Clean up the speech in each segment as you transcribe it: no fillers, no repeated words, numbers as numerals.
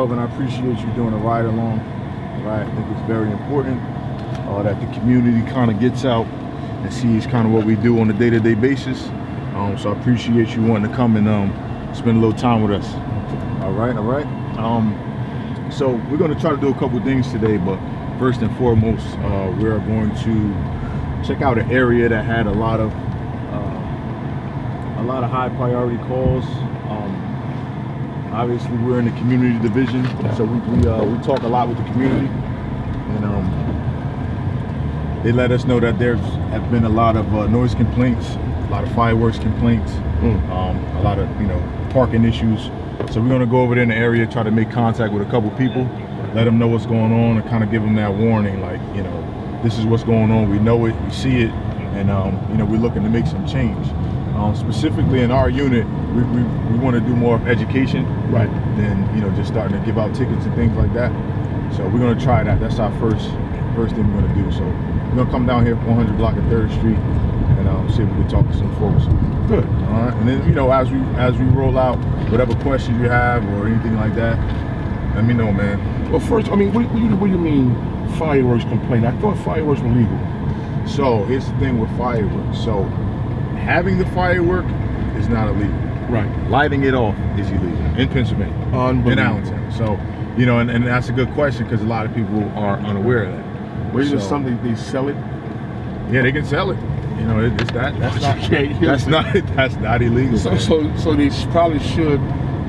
Melvin, I appreciate you doing a ride along. Right, I think it's very important that the community kind of gets out and sees kind of what we do on a day-to-day basis. So I appreciate you wanting to come and spend a little time with us. All right. So we're going to try to do a couple things today, but first and foremost, we are going to check out an area that had a lot of high priority calls. Obviously, we're in the community division, so we talk a lot with the community, and they let us know that there have been a lot of noise complaints, a lot of fireworks complaints, a lot of parking issues. So we're going to go over there in the area, try to make contact with a couple people, let them know what's going on, and kind of give them that warning, like this is what's going on. We know it, we see it, and we're looking to make some change. Specifically in our unit, we want to do more education, right, than just starting to give out tickets and things like that. So we're going to try that. That's our first thing we're going to do. So we're going to come down here 100 block of 3rd Street and see if we can talk to some folks. Good. All right. And then as we roll out, whatever questions you have or anything like that, let me know, man. Well, first, I mean, what do you mean fireworks complaint? I thought fireworks were legal. So here's the thing with fireworks. So having the firework is not illegal. Right. Lighting it off is illegal in Pennsylvania, in Allentown. So, and that's a good question because a lot of people are unaware of that. Wait, is something they sell it? Yeah, they can sell it. That's not illegal. So they probably should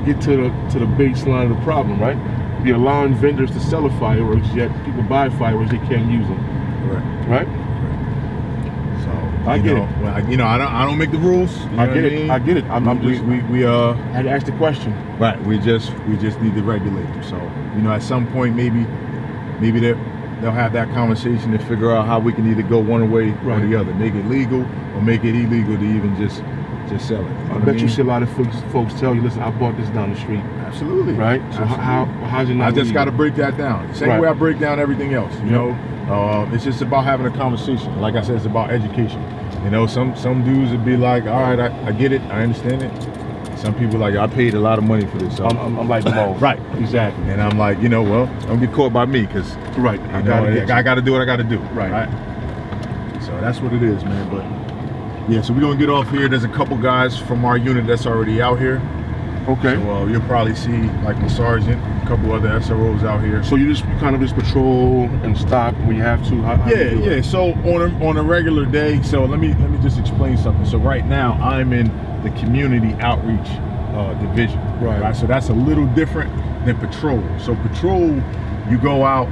get to the baseline of the problem, right? Be allowing vendors to sell the fireworks, yet people buy fireworks, they can't use them. Right? I get it. Well, I don't make the rules. I get it. I get it. I had to ask the question. Right. We just need to regulate them. So at some point maybe they'll have that conversation to figure out how we can either go one way or the other, make it legal or make it illegal to even just sell it. I bet you see a lot of folks tell you, listen, I bought this down the street. Absolutely. Right. So how's it not? I just got to break that down. Same way I break down everything else. It's just about having a conversation. Like I said, it's about education. Some dudes would be like, all right, I get it, I understand it. Some people like, I paid a lot of money for this. So I'm like, no. Right, exactly. And I'm like, well, don't get caught by me, because I got to do what I got to do. Right. So that's what it is, man. But yeah, so we're gonna get off here. There's a couple guys from our unit that's already out here. Okay. So you'll probably see like the sergeant, a couple other SROs out here. So you kind of patrol and stop when you have to? How yeah. So on a regular day, so let me just explain something. So right now I'm in the community outreach division. Right. So that's a little different than patrol. So patrol, you go out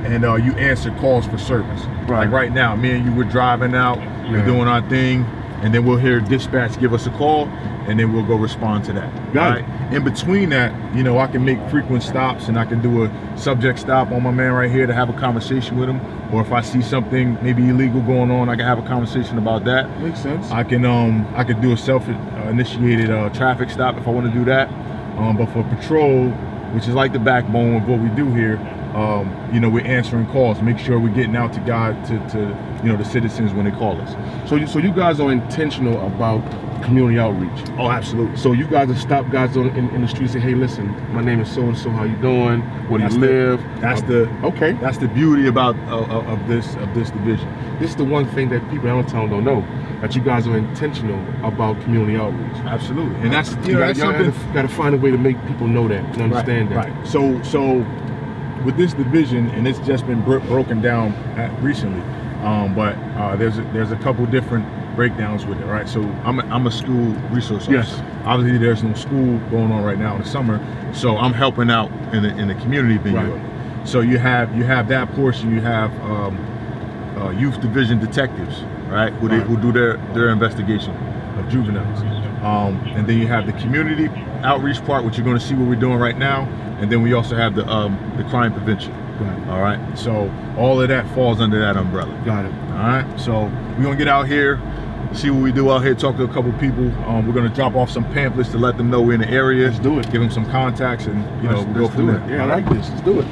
and you answer calls for service. Right. Like right now, me and you were driving out, we're doing our thing, and then we'll hear dispatch give us a call, and then we'll go respond to that. Got it. In between that, I can make frequent stops, and I can do a subject stop on my man right here to have a conversation with him. Or if I see something maybe illegal going on, I can have a conversation about that. Makes sense. I can do a self-initiated traffic stop if I want to do that. But for patrol, which is like the backbone of what we do here, we're answering calls, make sure we're getting out to the citizens when they call us. So you guys are intentional about community outreach? Oh, absolutely. So you guys have stopped guys in the streets and say, hey, listen, my name is so-and-so, how you doing? Where do you live? That's the beauty about of this division. This is the one thing that people in Allentown don't know, that you guys are intentional about community outreach. Absolutely. And that's you got to find a way to make people know that and understand that. Right. So with this division, and it's just been broken down recently, but there's a couple different breakdowns with it, right? So I'm a school resource officer. Yes. Obviously, there's no school going on right now in the summer, so I'm helping out in the community venue. Right. So you have that portion. You have youth division detectives, right? Who do their investigation of juveniles, and then you have the community outreach part, which you're going to see what we're doing right now, and then we also have the crime prevention. Right. All right, so all of that falls under that umbrella. Got it. All right, so we're gonna get out here, see what we do out here, talk to a couple people. We're gonna drop off some pamphlets to let them know we're in the area. Let's do it. Give them some contacts, and we'll go from there. Yeah, I like this. Let's do it.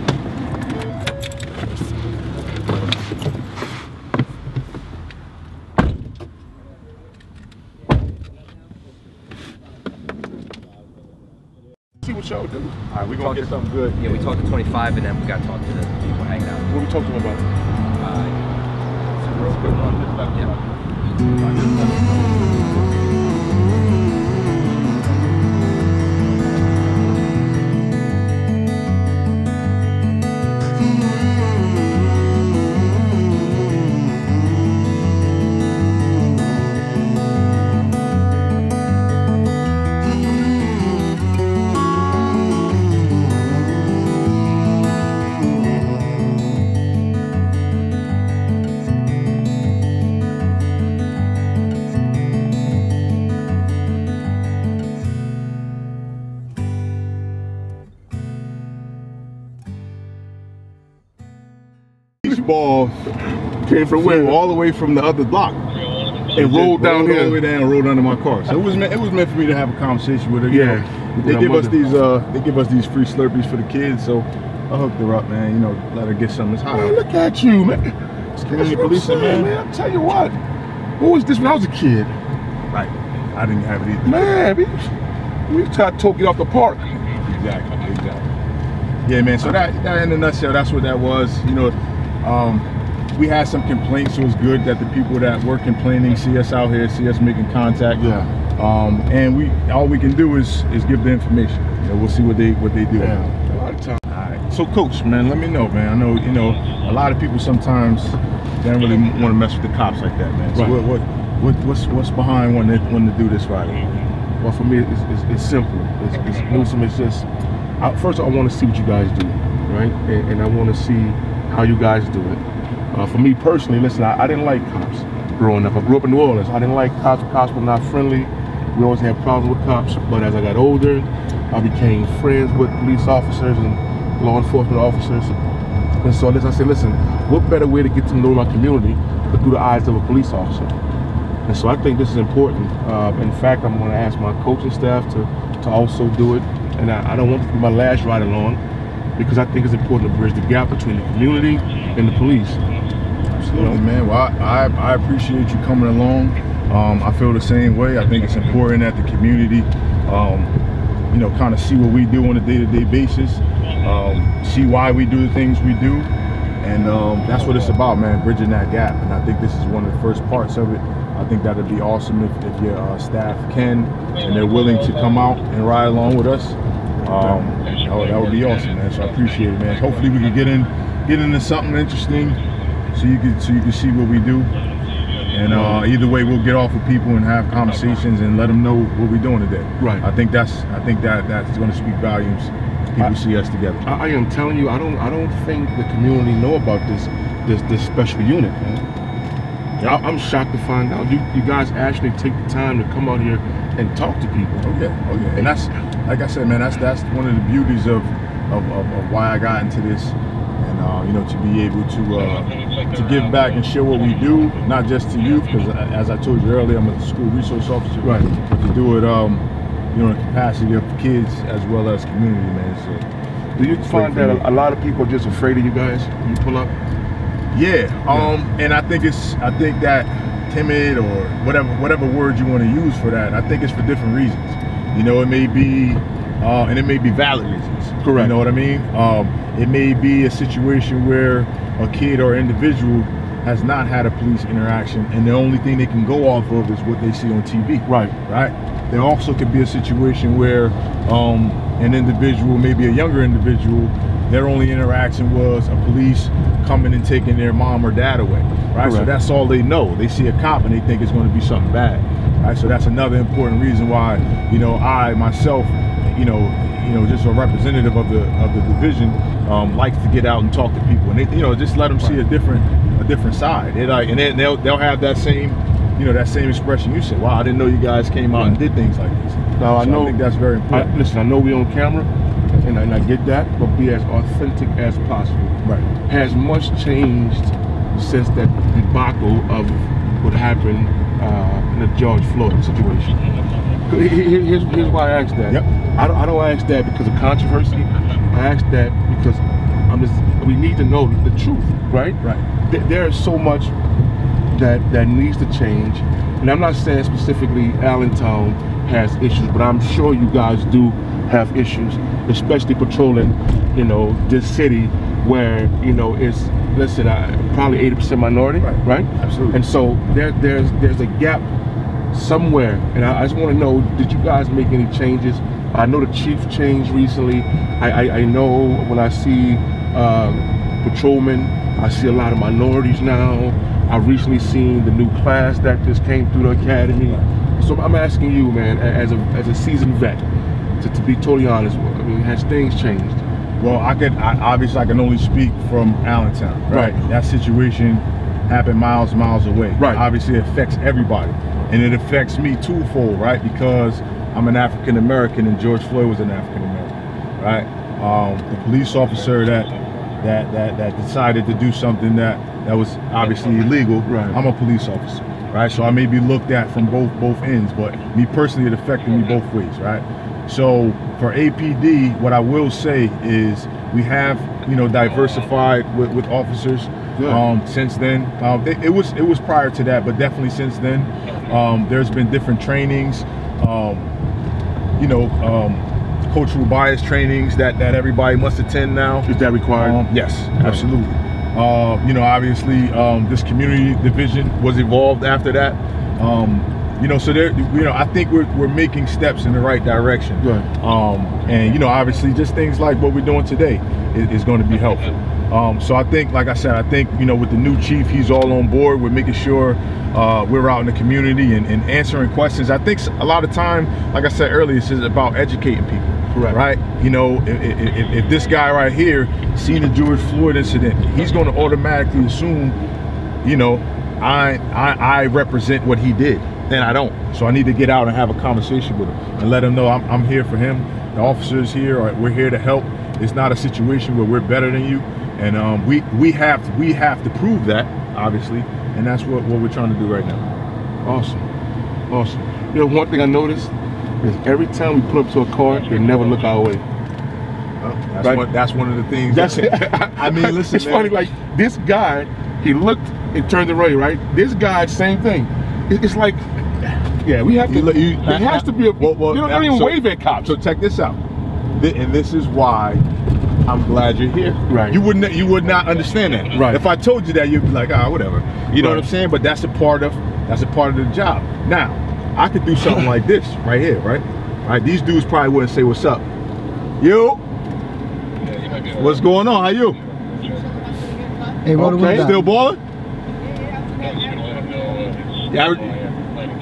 See what y'all good. All right, we're gonna get something good. Yeah, we talked to 25, and then we got to talk to the people hanging out. What we talked to them about? Real quick on this left. Ball Came from where? all the way from the other block. And rolled down here. All the way down, and rolled under my car. So it was meant for me to have a conversation with her. You Yeah. know, they give us these free Slurpees for the kids. So I hooked her up, man. You know, let her get something. It's hot. Man, look at you, man. Community policing, man. I'll tell you what. What was this when I was a kid? Right. I didn't have it either. Man, we tried to talk you off the park. Exactly. Yeah, man. So that in a nutshell, that's what that was. You know, we had some complaints, so it's good that the people that were complaining see us out here, see us making contact. Yeah. And all we can do is give the information. You know, we'll see what they do. Yeah. A lot of time. All right. So, Coach, man, let me know, man. I know, you know, a lot of people sometimes they don't really want to mess with the cops like that, man. So Right. what's behind when to do this Friday? Well, for me, it's simple. It's Newsome. It's just, first I want to see what you guys do, right? And I want to see how you guys do it. For me personally, listen, I didn't like cops growing up. I grew up in New Orleans. I didn't like cops. Cops were not friendly. We always had problems with cops. But as I got older, I became friends with police officers and law enforcement officers. And so I said, listen, what better way to get to know my community but through the eyes of a police officer? And so I think this is important. In fact, I'm going to ask my coaching staff to also do it. And I don't want it to be my last ride along, because I think it's important to bridge the gap between the community and the police. Absolutely, man. Well, I appreciate you coming along. I feel the same way. I think it's important that the community, you know, kind of see what we do on a day-to-day basis, see why we do the things we do, and that's what it's about, man, bridging that gap. And I think this is one of the first parts of it. I think that'd be awesome if your staff can and they're willing to come out and ride along with us. That would be awesome, man. So I appreciate it, man. Hopefully we can get into something interesting, so you can see what we do. And either way, we'll get off with people and have conversations and let them know what we're doing today. Right. I think that's going to speak volumes. People see us together. I am telling you, I don't think the community know about this special unit, man. Yeah. I'm shocked to find out you guys actually take the time to come out here and talk to people. Oh yeah. And that's, like I said, man, that's one of the beauties of why I got into this. And you know, to be able to give back and share what we do, not just to youth, because as I told you earlier, I'm a school resource officer. Right. But to do it, you know, in the capacity of kids as well as community, man. So, do you find that a lot of people are just afraid of you guys when you pull up? Yeah. And I think that timid or whatever word you want to use for that, I think it's for different reasons. You know, it may be, and it may be valid reasons. Correct. You know what I mean? It may be a situation where a kid or individual has not had a police interaction, and the only thing they can go off of is what they see on TV. Right. There also could be a situation where an individual, maybe a younger individual, their only interaction was a police coming and taking their mom or dad away, right? Correct. So that's all they know. They see a cop and they think it's going to be something bad, right? So that's another important reason why, you know, I myself, you know, just a representative of the division, likes to get out and talk to people, and they, you know, just let them see a different side. They like, and then they'll have that same, you know, that same expression you said. Wow, I didn't know you guys came out and did things like this. Now I know. I think that's very important. Listen, I know we on camera, and I get that, but be as authentic as possible. Right. Has much changed since that debacle of what happened in the George Floyd situation? Here's why I asked that. Yep. I don't ask that because of controversy. I ask that because we need to know the truth, right? Right. There is so much that needs to change, and I'm not saying specifically Allentown has issues, but I'm sure you guys do have issues, especially patrolling, you know, this city where, you know, it's, listen, probably 80% minority, right? Absolutely. And so there's a gap somewhere, and I just want to know, did you guys make any changes? I know the chief changed recently. I know when I see patrolmen, I see a lot of minorities now. I've recently seen the new class that just came through the academy. So I'm asking you, man, as a seasoned vet, to be totally honest, I mean, has things changed? Well, obviously I can only speak from Allentown, right? That situation happened miles away. Right. Obviously it affects everybody, and it affects me twofold, right? Because I'm an African American and George Floyd was an African American, right? The police officer that decided to do something that was obviously illegal. Right. I'm a police officer, right? So I may be looked at from both ends, but me personally, it affected me both ways, right? So for APD, what I will say is we have, you know, diversified with officers. Since then. It was prior to that, but definitely since then. There's been different trainings, you know, cultural bias trainings that everybody must attend now. Is that required? Yes, absolutely. You know, obviously, this community division was evolved after that. You know, so there, you know, I think we're making steps in the right direction. And you know, obviously, just things like what we're doing today is going to be helpful. So I think, like I said, I think, you know, with the new chief, he's all on board. We're making sure we're out in the community and answering questions. I think a lot of time, like I said earlier, it's just about educating people. Correct. Right? You know, if this guy right here seen the George Floyd incident, he's going to automatically assume, you know, I represent what he did, and I don't. So I need to get out and have a conversation with him and let him know I'm here for him. The officers here, we're here to help. It's not a situation where we're better than you, and we have to prove that, obviously, and that's what we're trying to do right now. Awesome, awesome. You know, one thing I noticed is every time we pull up to a car, they never look our way. That's one of the things. That's it. I mean, listen, it's funny. Like this guy, he looked and turned away, right? This guy, same thing. It's like, yeah, we have to. There has to be a. You don't even wave at cops. So check this out, and this is why I'm glad you're here. Right. You would not understand that. Right. If I told you that, you'd be like, whatever. You know what I'm saying? But that's a part of the job. Now, I could do something like this right here, right? All right. These dudes probably wouldn't say what's up. You. What's going on? How you? Hey, what okay. Still balling? Yeah.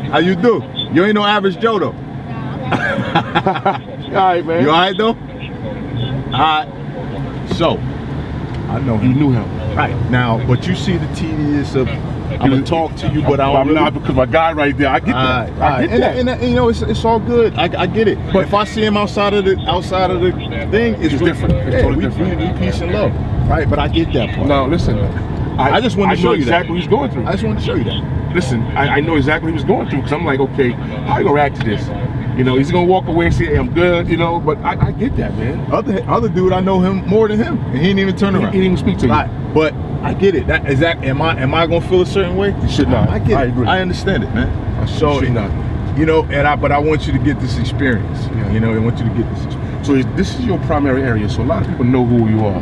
How you do? You ain't no average Joe though. All right, man. You all right though? All right. So, I know him. You knew him. Right. Now, but you see the tedious of, I'm gonna talk to you, but I'm not, because my guy right there, I get that. I get that. And you know, it's all good. I get it. But if I see him outside of the thing, it's different. It's totally different. We peace and love, right? But I get that part. No, listen. I just want to show you exactly what he's going through. I just want to show you that. Listen, I know exactly what he was going through, because I'm like, okay, how you gonna react to this? You know, he's gonna walk away and say, hey, I'm good, you know, but I get that, man. Other dude, I know him more than him, and he didn't even turn around. He didn't even speak to you. Right. But I get it. Am I gonna feel a certain way? You should not. I get it. I agree. I understand it, man. So should not. You know, but I want you to get this experience. Yeah. You know, I want you to get this experience. So this is your primary area, so a lot of people know who you are.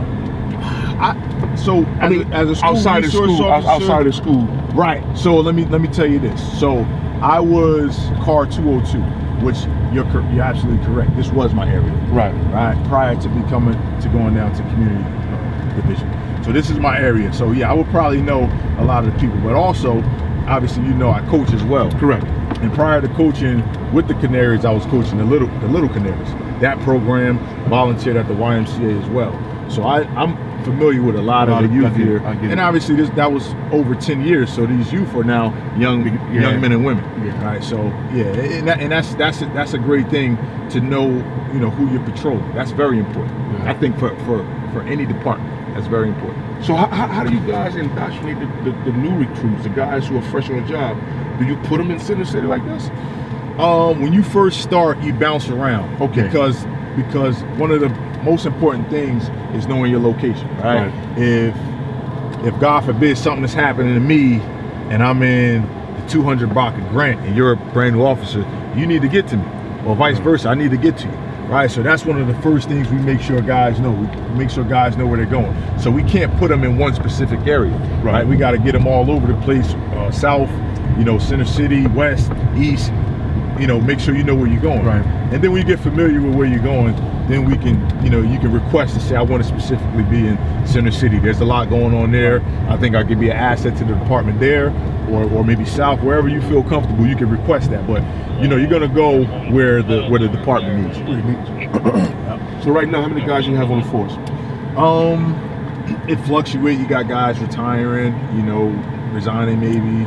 As a school outside of school, officer, outside of school, right? So let me tell you this. So I was car 202, which you're absolutely correct. This was my area, right? Prior to going down to community division. So this is my area. So yeah, I would probably know a lot of the people, but also, obviously, you know, I coach as well. Correct. And prior to coaching with the Canaries, I was coaching the little Canaries. That program, volunteered at the YMCA as well. So I'm familiar with a lot of the youth here, and obviously that was over 10 years. So these youth are now young men and women. Yeah. Right. So yeah, and that's a great thing to know. You know who you're patrolling. That's very important. Yeah. I think for any department, that's very important. So how do you guys indoctrinate the new recruits, the guys who are fresh on the job? Do you put them in center city like this? When you first start, you bounce around. Okay. Because one of the most important things is knowing your location, right? If God forbid something is happening to me and I'm in the 200 block of Grant and you're a brand new officer, you need to get to me. or vice versa. I need to get to you, right? So that's one of the first things we make sure guys know. We make sure guys know where they're going. So we can't put them in one specific area, right? We got to get them all over the place, south, you know, center city, west, east. You know, make sure you know where you're going. Right. And then when you get familiar with where you're going, then we can, you know, you can request to say, I want to specifically be in center city. There's a lot going on there. I think I could be an asset to the department there, or maybe south, wherever you feel comfortable, you can request that. But you know, you're gonna go where the department needs you. So right now, how many guys you have on the force? It fluctuates. You got guys retiring, you know, resigning maybe.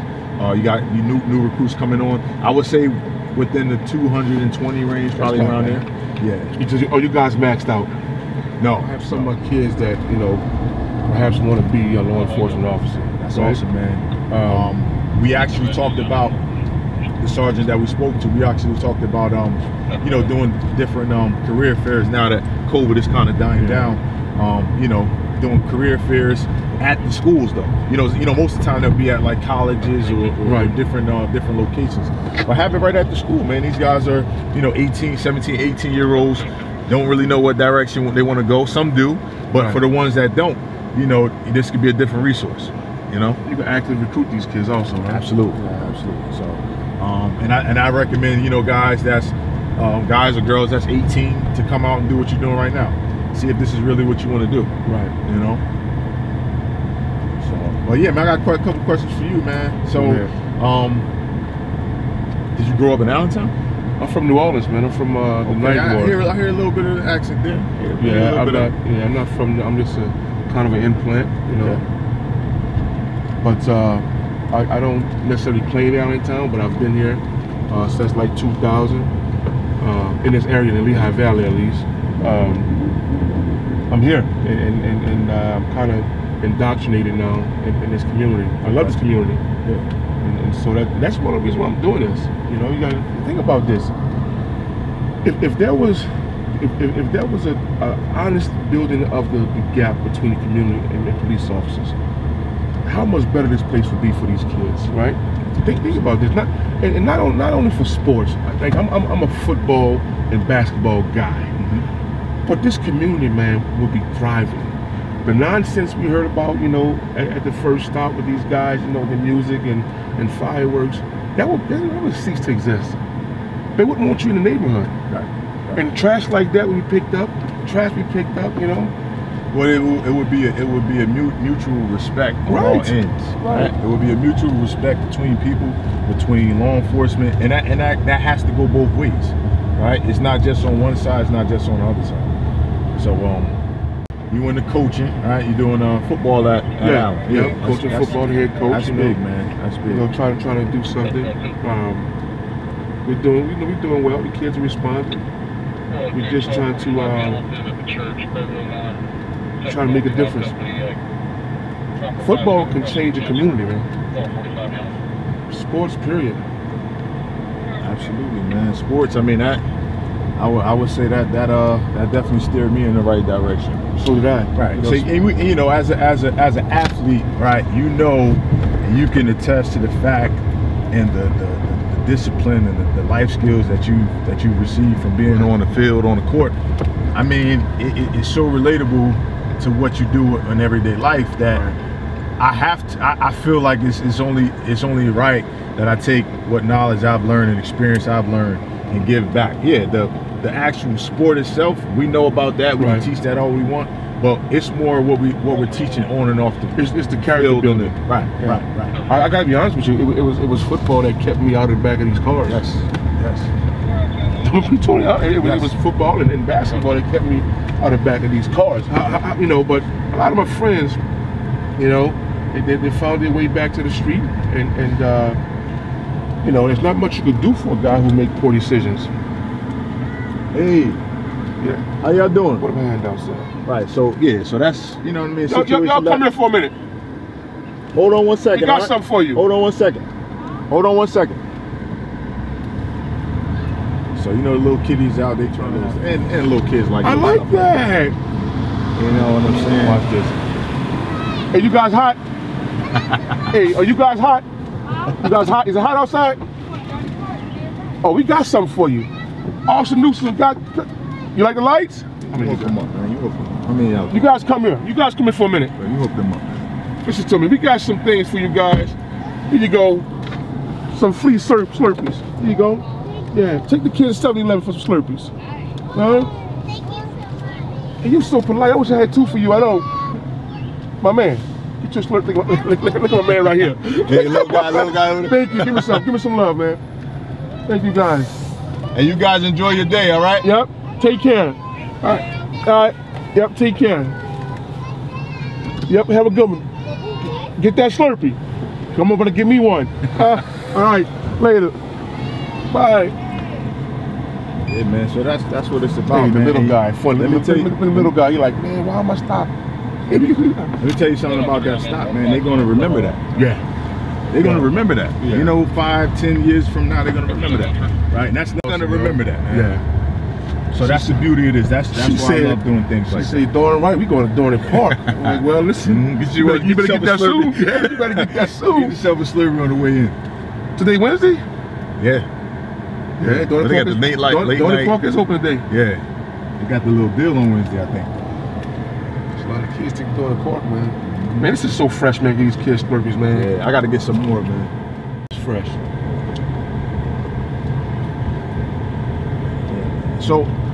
You got new recruits coming on. I would say within the 220 range, probably around there. Yeah. Are you guys maxed out? No. I have some of my kids that, you know, perhaps want to be a law enforcement officer. That's awesome, man. We actually talked about the sergeant that we spoke to. We actually talked about, you know, doing different career fairs now that COVID is kind of dying down. You know, doing career fairs at the schools though. You know, most of the time they'll be at like colleges or different locations. But have it right at the school, man. These guys are, you know, 18, 17, 18-year-olds, don't really know what direction they want to go. Some do, but for the ones that don't, you know, this could be a different resource. You know, you can actively recruit these kids also, right? Absolutely, absolutely. So, and I recommend, you know, guys that's guys or girls that's 18 to come out and do what you're doing right now. See if this is really what you want to do. Right. You know. So, but yeah, man, I got quite a couple questions for you, man. So, did you grow up in Allentown? I'm from New Orleans, man. I'm from the Ninth Ward. I hear a little bit of the accent there. I'm not from. I'm just a kind of an implant, you know. But I don't necessarily claim Allentown, but I've been here since like 2000 in this area, in the Lehigh Valley at least. I'm here, and I'm kind of indoctrinated now in this community. I love this community, and so that's one of the reasons why I'm doing this. You know, you got to think about this. If there was a honest building of the gap between the community and the police officers, how much better this place would be for these kids, right? Think about this. Not only for sports. Like I'm a football and basketball guy. But this community, man, will be thriving. The nonsense we heard about, you know, at the first stop with these guys, you know, the music and fireworks, that would cease to exist. They wouldn't want you in the neighborhood. Right. And trash like that would be picked up, you know. Well, it would be a mutual respect on all ends. Right. It would be a mutual respect between people, between law enforcement, and that has to go both ways. Right? It's not just on one side, it's not just on the other side. So you into coaching, right? You're doing football at Allen. Yeah, coaching football, the head coach. That's big, man. That's big. You know, trying to do something. We're doing well. The kids are responding. We're just trying to make a difference. Football can change a community, man. Sports, period. Absolutely, man. Sports. I mean, I would say that definitely steered me in the right direction. So did I. Right. So you know, as an athlete, right? You know, and you can attest to the fact and the discipline and the life skills that you receive from being on the field, on the court. I mean, it's so relatable to what you do in everyday life that I feel like it's only right that I take what knowledge I've learned and experience I've learned and give back. Yeah, the actual sport itself, we know about that. We can teach that all we want, but it's more what we're teaching on and off the. It's the character building. Right. I gotta be honest with you. It was football that kept me out of the back of these cars. Yes. It was football and basketball that kept me out of the back of these cars. You know, but a lot of my friends, you know, they found their way back to the street, and you know, there's not much you could do for a guy who make poor decisions. Hey, how y'all doing? Put my hand outside. Right. So so that's, you know what I mean. Y'all come here for a minute. Hold on one second. We got something for you. Hold on one second. So, you know, the little kiddies out there trying to, and little kids like I like that. You know what I'm saying? Watch this. Hey, you guys hot? Hey, are you guys hot? You guys hot? Is it hot outside? Oh, we got something for you. Officer Newsome got. You like the lights? You hook them up, man. You hook them up. I mean, you guys come here. You guys come here for a minute. You hook them up. Listen to me. We got some things for you guys. Here you go. Some free Slurpees. Here you go. Yeah, take the kids to 7-Eleven for some Slurpees. Huh? And you so polite. I wish I had 2 for you. I know. My man. Get your Slurpee. Look at my man right here. Hey, little guy. Thank you. Give me some. Give me some love, man. Thank you, guys. And you guys enjoy your day, all right? Yep. Take care. All right. All right. Yep. Take care. Yep. Have a good one. Get that Slurpee. Come over to give me one. All right. Later. Bye. Yeah, man. So that's what it's about, Hey, the man. little guy. Funny. Let me tell you. The little guy. You're like, man, why am I stopping? Let me tell you something about that stop, man. They're gonna remember that. Yeah. They're gonna remember that. Yeah. You know, 5, 10 years from now, they're gonna remember that, right? And that's not gonna remember that, man. Yeah. So that's the beauty of this. That's why I love doing things like that. She said, darn right, we going to Dorney Park. I'm like, well, listen, you better get that soon. Yeah, you better get that soon. Get yourself a Slurpee on the way in. Today Wednesday? Yeah. Yeah, Dorney Park is open today. Yeah. They got the little deal on Wednesday, I think. There's a lot of kids taking Dorney Park, man. Man, this is so fresh, man. These kids Slurpees, man. Yeah, I got to get some more, man. It's fresh.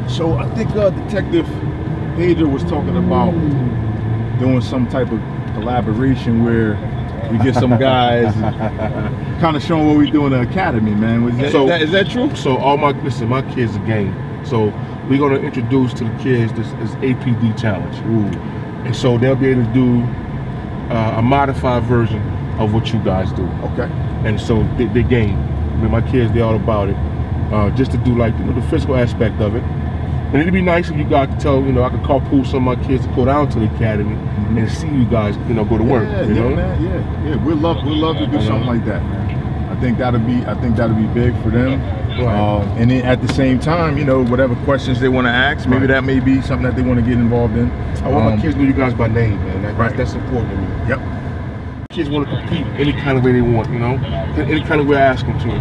So I think Detective Pedro was talking about doing some type of collaboration where we get some guys kind of showing what we do in the academy, man. Is that true? So my kids are game. So we're gonna introduce to the kids this APD challenge. Ooh. And so they'll be able to do a modified version of what you guys do. Okay. And so they game. I mean, my kids, they're all about it. Just to do like the physical aspect of it. And it'd be nice if you guys could tell, I could carpool some of my kids to go down to the academy and see you guys, go to work. Yeah, man. Yeah. We'd love to do something like that, man. I think that'll be big for them. Right. And then at the same time, whatever questions they want to ask, maybe that may be something that they want to get involved in. I want my kids to know you guys by name, man. That's important to me. Yep. Kids want to compete any kind of way they want, any kind of way I ask them to.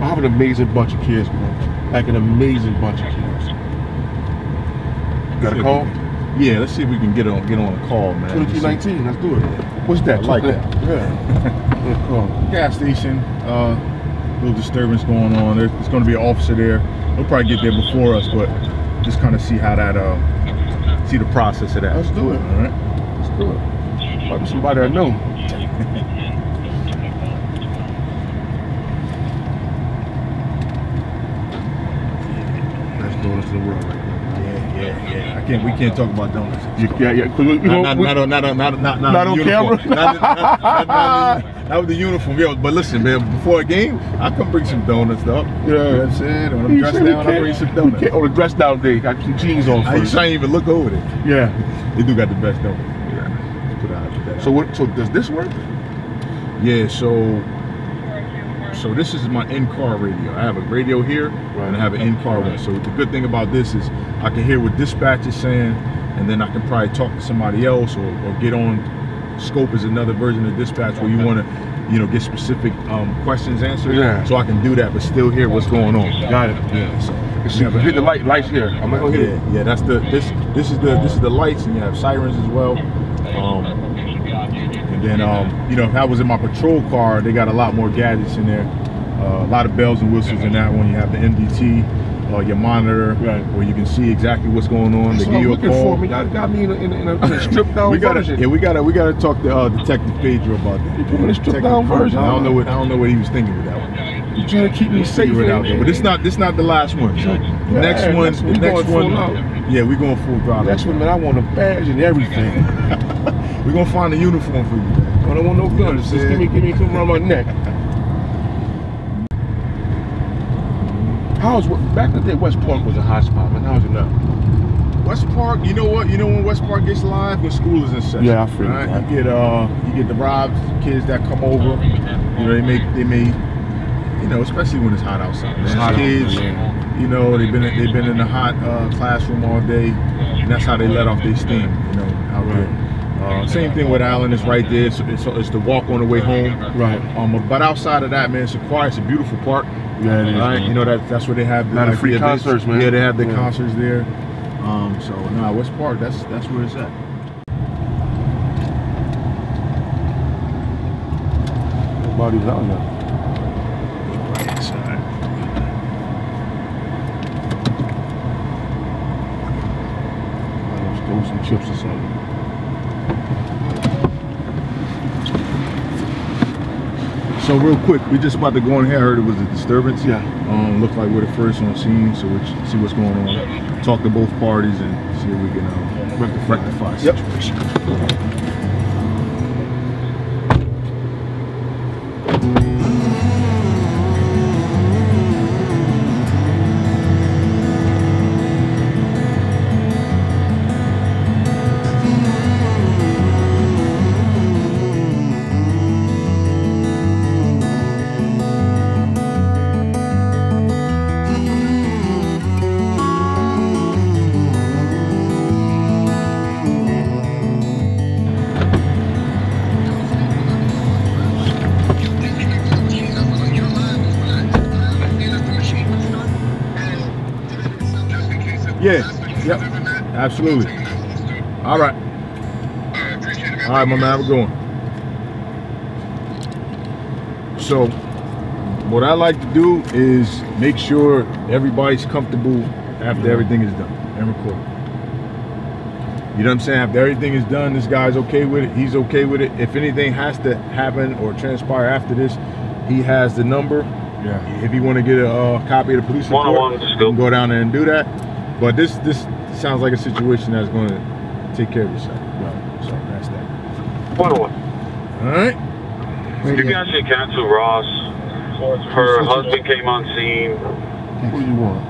I have an amazing bunch of kids, man. Like an amazing bunch of kids. Got a call? Yeah, let's see if we can get on a call, man. 2319, let's do it. What's that? I like that. Yeah. Call. Gas station, little disturbance going on. There's going to be an officer there. They'll probably get there before us, but just kind of see how that, see the process of that. Let's do it. All right. Let's do it. Might be somebody I know. Donuts in the world right now. Yeah. We can't talk about donuts. Yeah. Not on camera. Not with the uniform. Yo, but listen, man. Before a game, I come bring some donuts up. Yeah. You know what I'm saying? When I'm dressed down, I bring some donuts. On the dress down day, got some jeans on first. I ain't even look over there. Yeah. They do got the best donuts. Yeah. Put So does this work? Yeah. So this is my in-car radio. I have a radio here, and I have an in-car one. So the good thing about this is I can hear what dispatch is saying, and then I can probably talk to somebody else or get on. Scope is another version of dispatch where you want to, get specific questions answered. Yeah. So I can do that, but still hear what's going on. Got it. Yeah. So hit the lights here. I'm not gonna hit it. Yeah. That's this is the lights, and you have sirens as well. And then, if I was in my patrol car, they got a lot more gadgets in there. A lot of bells and whistles in that one. You have the MDT, your monitor, where you can see exactly what's going on. They give you a call. Y'all got me in a stripped down version. We gotta talk to Detective Pedro about that. You put me in a stripped down version. I don't know what he was thinking with that one. You trying to keep me safe out there, but this not the last one. The next one. Yeah, we going full throttle. Next one, man, I want a badge and everything. We're gonna find a uniform for you. I don't want no guns. Just give me something around my neck. Back in the day, West Park was a hot spot, man. How's it now? West Park, you know what? You know when West Park gets live? When school is in session. Yeah, I feel right? You get the Robs kids that come over. They may, especially when it's hot outside. Kids, they've been in the hot classroom all day, and that's how they let off their steam, out there. Same thing with Allen. It's right there. It's the walk on the way home. Right. But outside of that, man, it's a beautiful park. Yeah, it is. Right, you know that's where they have Not the free concerts, man. Yeah, they have the concerts there. So nah, West Park, that's where it's at. Nobody's out now. Right inside. Let's throw some chips or something. So real quick, we just about to go in here. I heard it was a disturbance. Yeah. Looked like we're the first on scene, so we'll see what's going on. Talk to both parties and see if we can rectify the situation. Yeah, yep, absolutely. All right. All right, my man, have a good one. So, what I like to do is make sure everybody's comfortable after everything is done and recorded. You know what I'm saying? After everything is done, this guy's okay with it, he's okay with it. If anything has to happen or transpire after this, he has the number. Yeah. If you want to get a copy of the police report, you can go down there and do that. But this sounds like a situation that's going to take care of itself. Right. So that's that. 101. All right. You guys should cancel Ross. Her husband came on scene. What do you want?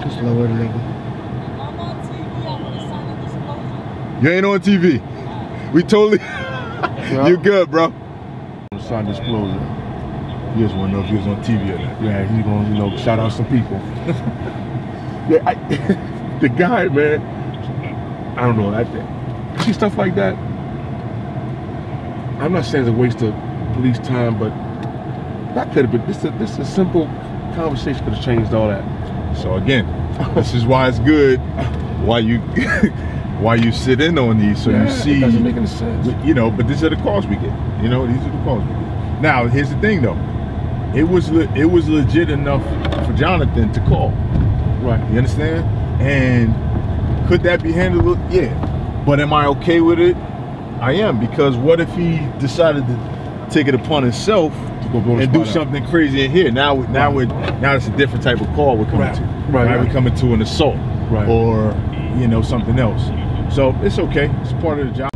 Just lower the level. I'm on TV. I want to sign a disclosure. You ain't on TV. We totally. You good, bro? Sign disclosure. You just want to know if he was on TV or not. Yeah, he's going to, you know, shout out some people. Yeah, the guy, man, I don't know. See stuff like that. I'm not saying it's a waste of police time, but that could have been. This is a simple conversation could have changed all that. So again, this is why it's good. Why you sit in on these, so you see. It doesn't make any sense. You know, but these are the calls we get. You know, these are the calls we get. Now, here's the thing, though. It was legit enough for Jonathan to call. Right. You understand? And could that be handled? Yeah. But am I okay with it? I am, because what if he decided to take it upon himself and do something crazy in here? Now it's a different type of call we're coming to. Right. We're coming to an assault. Right. Or, you know, something else. So it's okay. It's part of the job.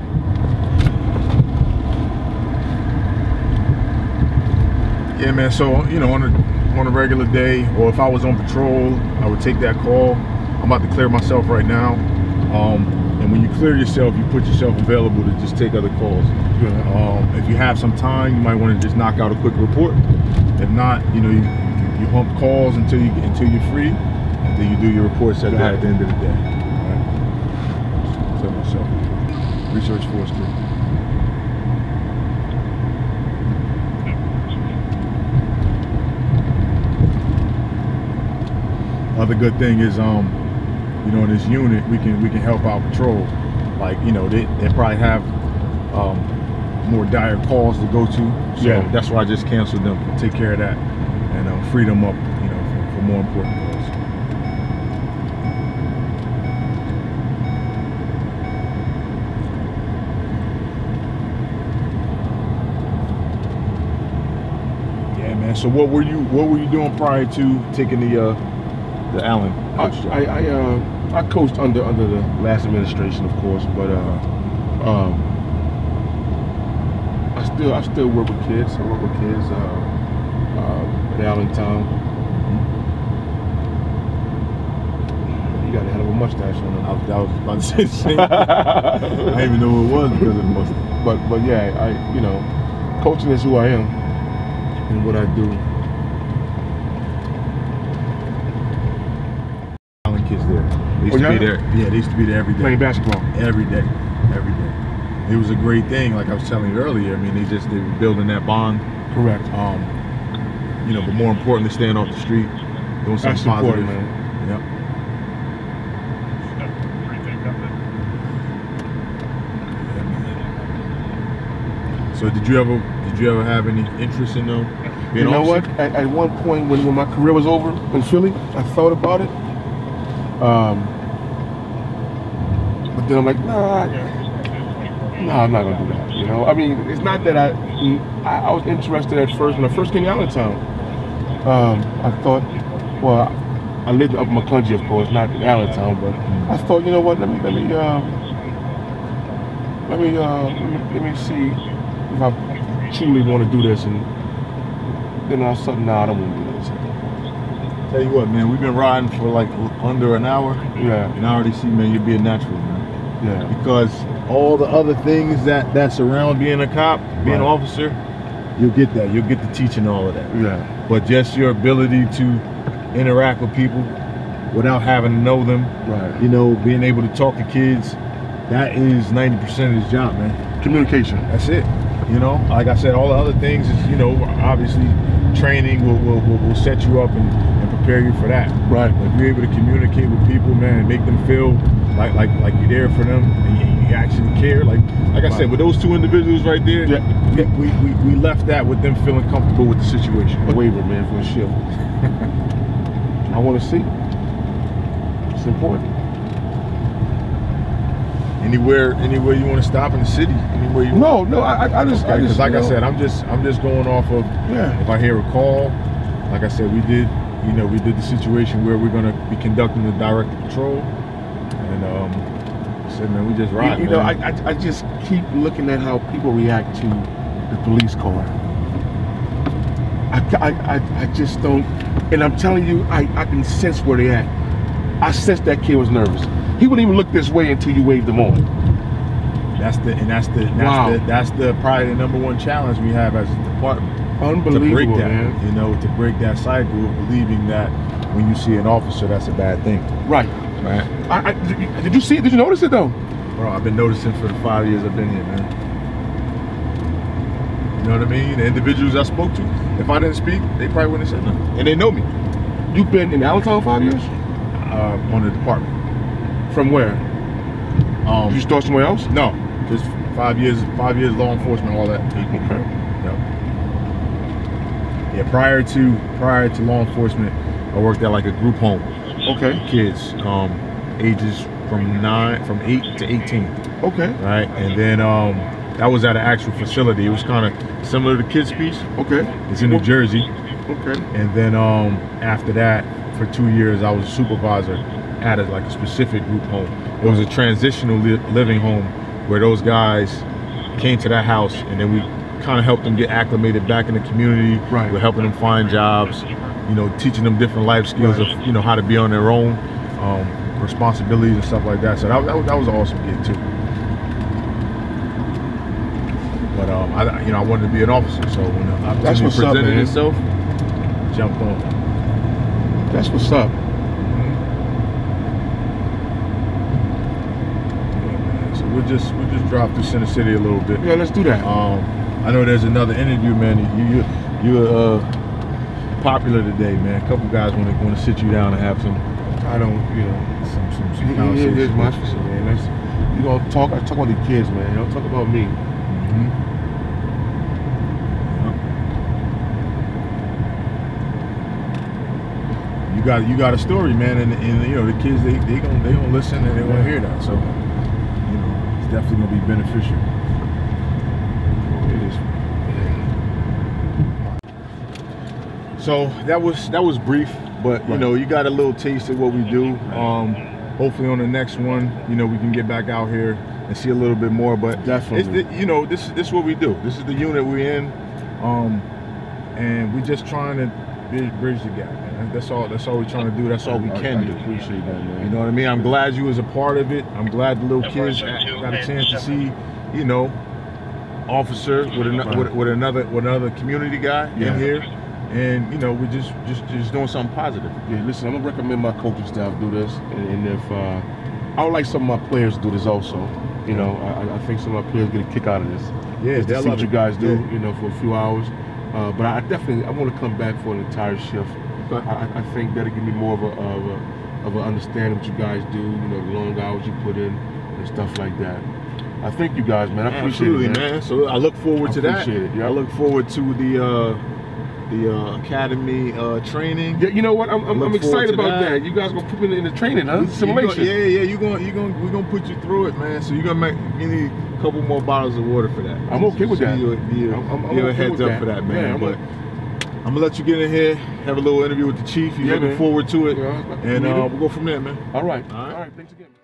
Yeah, man. So, you know, on a regular day, or if I was on patrol, I would take that call. I'm about to clear myself right now. And when you clear yourself, you put yourself available to just take other calls. Yeah. If you have some time, you might want to just knock out a quick report. If not, you know, you hump calls until you're free, and then you do your reports at the end of the day. All right. Clear myself. Research Force 3. Other good thing is, you know, in this unit, we can help out patrol. Like, you know, they probably have more dire calls to go to. So that's why I just canceled them. Take care of that and free them up, you know, for more important calls. Yeah, man. So what were you doing prior to taking the Allen coach job? I coached under the last administration, of course, but I still work with kids. I work with kids at Allentown. You got a hell of a mustache on him. I was about to say the same. I didn't even know who it was because of the mustache. But yeah, you know, coaching is who I am and what I do. Kids there. They used to be there. Yeah, they used to be there every day. Playing basketball. Every day. Every day. It was a great thing, like I was telling you earlier. I mean, they were building that bond. Correct. you know, but more importantly, staying off the street, doing something positive. Man. Yep. So did you ever have any interest in being You know officer? what? At one point when my career was over in Philly, I thought about it. But then I'm like, nah, I'm not gonna do that. You know, I mean, it's not that I was interested at first when I first came to Allentown. I thought, well, I lived up in McClungy, of course, not in Allentown, but I thought, you know what? Let me see if I truly want to do this, and then I was like, nah, I don't want to do this. Tell you what, man, we've been riding for like under an hour. Yeah. And I already see, man, you're being natural, man. Yeah. Because all the other things that surround being a cop, being an officer, you'll get that. You'll get the teaching all of that. Yeah. But just your ability to interact with people without having to know them, Right. you know, being able to talk to kids, that is 90% of his job, man. Communication. That's it. You know, like I said, all the other things is, you know, obviously training will set you up and prepare you for that. Right. But if you're able to communicate with people, man, and make them feel like you're there for them and you actually care. Like I said, with those two individuals right there, we left that with them feeling comfortable with the situation. A waiver, man, for a shift. I want to see. It's important. Anywhere you want to stop in the city? Anywhere you No, I just, because like I know, said, I'm just going off of if I hear a call. Like I said, we did the situation where we're gonna be conducting the directed patrol, and I said, man, we just ride. You know, I just keep looking at how people react to the police car. I just don't, and I'm telling you, I can sense where they at. I sense that kid was nervous. He wouldn't even look this way until you waved him on. That's probably the #1 challenge we have as a department. Unbelievable, to break that, man. You know, to break that cycle of believing that when you see an officer, that's a bad thing. Right. Right. Did you see it? Did you notice it though? Bro, I've been noticing for the 5 years I've been here, man. You know what I mean? The individuals I spoke to, if I didn't speak, they probably wouldn't have said nothing. And they know me. You've been in Allentown 5 years? On the department. From where? Did you start somewhere else? No, just 5 years law enforcement, all that. Okay. Yep. Yeah, prior to law enforcement, I worked at like a group home. Okay. Kids, ages from 8 to 18. Okay. Right, and then that was at an actual facility. It was kind of similar to Kids Peace. Okay. It's in New Jersey. Okay. And then after that, for 2 years, I was a supervisor at a specific group home. It was a transitional living home where those guys came to that house, and then we kind of helped them get acclimated back in the community. Right. We're helping them find jobs, you know, teaching them different life skills of, you know, how to be on their own, responsibilities and stuff like that. So that was an awesome gig too. But I wanted to be an officer, so when the opportunity presented itself, jumped on. That's what's up. So we'll just drop through Center City a little bit. Yeah, let's do that. I know there's another interview, man. You're popular today, man. A couple guys want to sit you down and have some. I don't, you know, some conversation. Here's my shit, man. You gonna talk about the kids, man. Don't talk about me. You got a story, man, and you know the kids they gonna listen and they want to hear that. So you know it's definitely gonna be beneficial. It is. So that was brief, but you know you got a little taste of what we do. Hopefully on the next one, you know we can get back out here and see a little bit more. But definitely, you know this is what we do. This is the unit we're in, and we're just trying to bridge the gap. That's all we're trying to do. That's all we can do. Appreciate that, man. You know what I mean? I'm glad you was a part of it. I'm glad the little kids got a chance to see, you know, officer with another community guy in here, and you know we're just doing something positive. Yeah, listen, I'm gonna recommend my coaching staff do this, and if I would like some of my players to do this also. You know, I think some of my players get a kick out of this. Yeah, to see what you guys do. You know, for a few hours. But I definitely want to come back for an entire shift. I think that'll give me more of an understanding what you guys do. You know, the long hours you put in and stuff like that. I thank you guys, man. I appreciate Absolutely, it, man. So I look forward to that. Appreciate it, yeah. I look forward to the academy training. Yeah, you know what? I'm excited about that. You guys gonna put me in the training, huh? Simulation. We're gonna put you through it, man. So you're gonna you need a couple more bottles of water for that. I'm okay with that. Give you a heads up for that, man. But I'm gonna let you get in here, have a little interview with the chief. You're looking forward to it, and we'll go from there, man. All right. Thanks again, man.